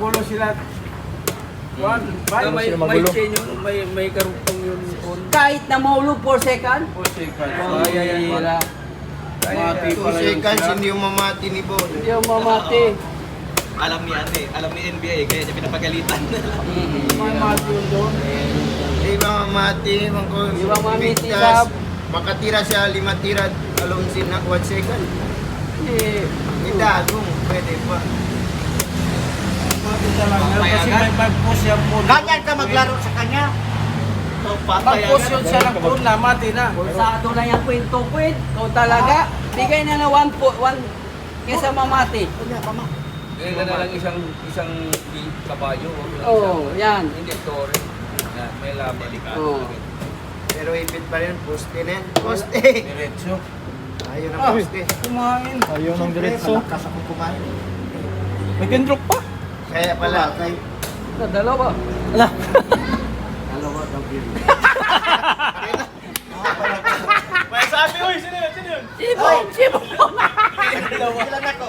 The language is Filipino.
magulo sila. May chain yun, may karugtong yun. Kahit na mahulog 4 second. Kaya yan pala. Mati 2 pala yun seconds, sila. hindi yung mamati ni Bon. Hindi yung mamati. Alam ni alam ni NBA, kaya siya pinapagalitan. May mati yun doon. Di ba mamati? Di ba mamati Bigtas, sa- makatira siya 5 tira, alonsin na 1 second. Eh, Idagong, pwede pa. Mati talaga. Kasi may pag-push yung phone. Ganyan ka maglaro sa kanya. Pag-push yun siya ng phone na, mati na. pulsado na yung kwento, kwent. Ikaw talaga. Bigay na na 1 kesa mamati. Kaya ka na lang isang kabayo. Oo, yan. Hindi, tore. Yan, may laban. Oo. Pero ipit pa rin, poste na yan. Poste! Diretso. Ayaw na poste. Kumain. Ayaw ng diretso. Malakas akong kumain. May kendrok pa. Kaya pala, Na, dalawa. Ala. dalawa daw yun. May sabi, uy, sino yun? Sino yun? Sibong! Sibong! Ilan ako?